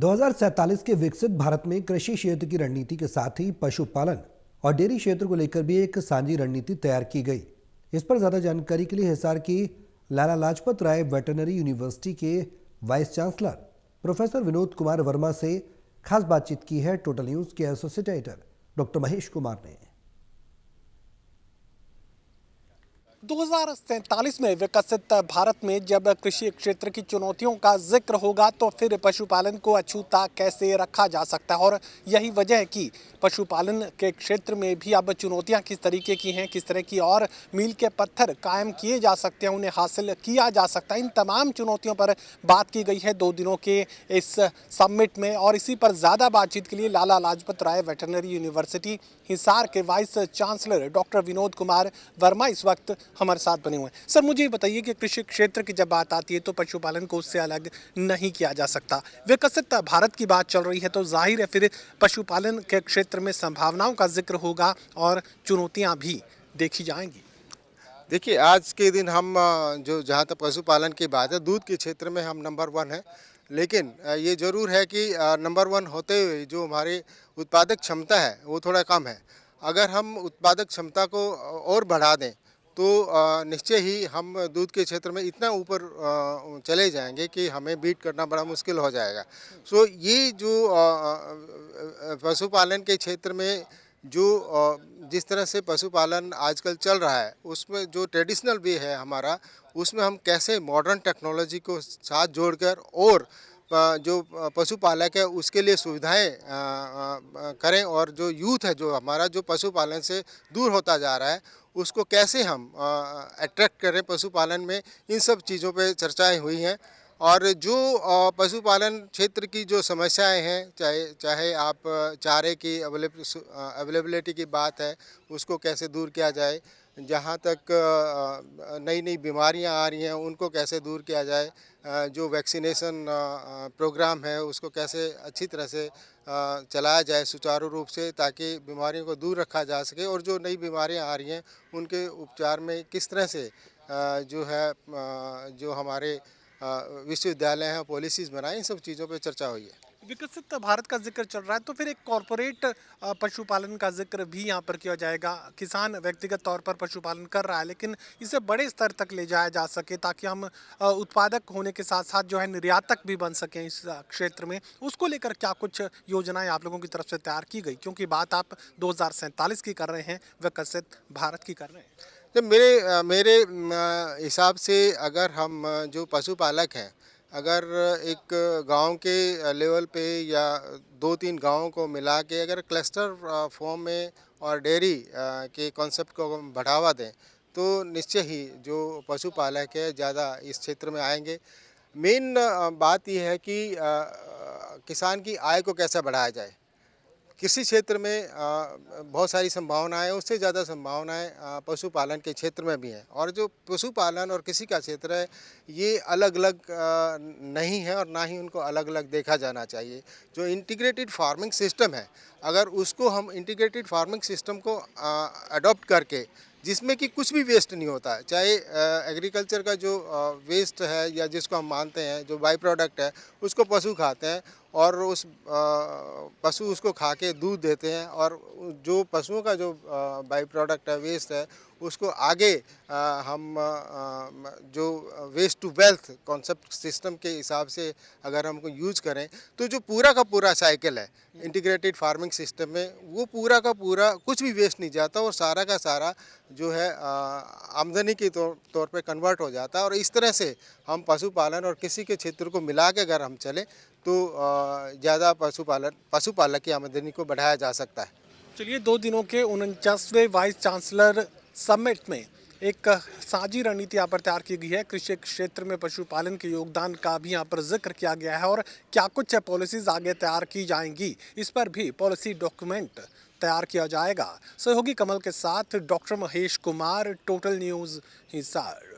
2047 के विकसित भारत में कृषि क्षेत्र की रणनीति के साथ ही पशुपालन और डेयरी क्षेत्र को लेकर भी एक साझी रणनीति तैयार की गई। इस पर ज्यादा जानकारी के लिए हिसार की लाला लाजपत राय वेटरनरी यूनिवर्सिटी के vice chancellor professor Vinod Kumar Verma से खास बातचीत की है टोटल न्यूज के associate editor doctor Mahesh Kumar ने। 2047 में विकसित भारत में जब कृषि क्षेत्र की चुनौतियों का जिक्र होगा तो फिर पशुपालन को अछूता कैसे रखा जा सकता है। और यही वजह है कि पशुपालन के क्षेत्र में भी अब चुनौतियां किस तरीके की हैं, किस तरह की और मील के पत्थर कायम किए जा सकते हैं, उन्हें हासिल किया जा सकता है। इन तमाम चुनौतियों पर बात की गई है 2 दिनों के इस समिट में। और इसी पर ज़्यादा बातचीत के लिए लाला लाजपत राय वेटरनरी यूनिवर्सिटी हिसार के vice chancellor doctor Vinod Kumar Verma इस वक्त हमारे साथ बने हुए हैं। सर, मुझे ये बताइए कि कृषि क्षेत्र की जब बात आती है तो पशुपालन को उससे अलग नहीं किया जा सकता। विकसित भारत की बात चल रही है तो जाहिर है फिर पशुपालन के क्षेत्र में संभावनाओं का जिक्र होगा और चुनौतियां भी देखी जाएंगी। देखिए, आज के दिन हम जो जहाँ तक पशुपालन की बात है, दूध के क्षेत्र में हम नंबर 1 है। लेकिन ये ज़रूर है कि नंबर 1 होते हुए जो हमारी उत्पादक क्षमता है वो थोड़ा कम है। अगर हम उत्पादक क्षमता को और बढ़ा दें तो निश्चय ही हम दूध के क्षेत्र में इतना ऊपर चले जाएंगे कि हमें बीट करना बड़ा मुश्किल हो जाएगा। सो ये जो पशुपालन के क्षेत्र में जो जिस तरह से पशुपालन आजकल चल रहा है उसमें जो ट्रेडिशनल वे है हमारा, उसमें हम कैसे मॉडर्न टेक्नोलॉजी को साथ जोड़कर और जो पशुपालक है उसके लिए सुविधाएं करें, और जो यूथ है जो हमारा जो पशुपालन से दूर होता जा रहा है उसको कैसे हम अट्रैक्ट करें पशुपालन में, इन सब चीज़ों पे चर्चाएं हुई हैं। और जो पशुपालन क्षेत्र की जो समस्याएं हैं, चाहे आप चारे की अवेलेबिलिटी की बात है उसको कैसे दूर किया जाए, जहाँ तक नई नई बीमारियां आ रही हैं उनको कैसे दूर किया जाए, जो वैक्सीनेशन प्रोग्राम है उसको कैसे अच्छी तरह से चलाया जाए सुचारू रूप से, ताकि बीमारियों को दूर रखा जा सके। और जो नई बीमारियां आ रही हैं उनके उपचार में किस तरह से जो है जो हमारे विश्वविद्यालय हैं पॉलिसीज़ बनाए, इन सब चीज़ों पे चर्चा हुई है। विकसित भारत का जिक्र चल रहा है तो फिर एक कॉरपोरेट पशुपालन का जिक्र भी यहाँ पर किया जाएगा। किसान व्यक्तिगत तौर पर पशुपालन कर रहा है लेकिन इसे बड़े स्तर तक ले जाया जा सके ताकि हम उत्पादक होने के साथ साथ जो है निर्यातक भी बन सकें इस क्षेत्र में। उसको लेकर क्या कुछ योजनाएं आप लोगों की तरफ से तैयार की गई, क्योंकि बात आप 2047 की कर रहे हैं, विकसित भारत की कर रहे हैं। तो मेरे हिसाब से अगर हम जो पशुपालक हैं, अगर एक गांव के लेवल पे या 2-3 गांवों को मिला के अगर क्लस्टर फॉर्म में और डेयरी के कॉन्सेप्ट को हम बढ़ावा दें तो निश्चय ही जो पशुपालक है ज़्यादा इस क्षेत्र में आएंगे। मेन बात यह है कि किसान की आय को कैसे बढ़ाया जाए। कृषि क्षेत्र में बहुत सारी संभावनाएं, उससे ज़्यादा संभावनाएं पशुपालन के क्षेत्र में भी हैं। और जो पशुपालन और कृषि का क्षेत्र है ये अलग अलग नहीं है और ना ही उनको अलग अलग देखा जाना चाहिए। जो इंटीग्रेटेड फार्मिंग सिस्टम है, अगर उसको हम इंटीग्रेटेड फार्मिंग सिस्टम को अडॉप्ट करके, जिसमें कि कुछ भी वेस्ट नहीं होता है, चाहे एग्रीकल्चर का जो वेस्ट है या जिसको हम मानते हैं जो बाई प्रोडक्ट है उसको पशु खाते हैं और उस पशु उसको खा के दूध देते हैं, और जो पशुओं का जो बाई प्रोडक्ट है, वेस्ट है, उसको आगे हम जो waste to wealth concept system के हिसाब से अगर हमको यूज करें तो जो पूरा का पूरा साइकिल है इंटीग्रेटेड फार्मिंग सिस्टम में, वो पूरा का पूरा कुछ भी वेस्ट नहीं जाता और सारा का सारा जो है आमदनी के तौर पे कन्वर्ट हो जाता है। और इस तरह से हम पशुपालन और कृषि के क्षेत्र को मिला के अगर हम चलें तो ज़्यादा पशुपालक की आमदनी को बढ़ाया जा सकता है। चलिए, 2 दिनों के 49वें वाइस चांसलर समिट में एक साझी रणनीति यहाँ पर तैयार की गई है। कृषि क्षेत्र में पशुपालन के योगदान का भी यहाँ पर जिक्र किया गया है और क्या कुछ पॉलिसीज आगे तैयार की जाएंगी, इस पर भी पॉलिसी डॉक्यूमेंट तैयार किया जाएगा। सहयोगी कमल के साथ doctor Mahesh Kumar, total news Hisar.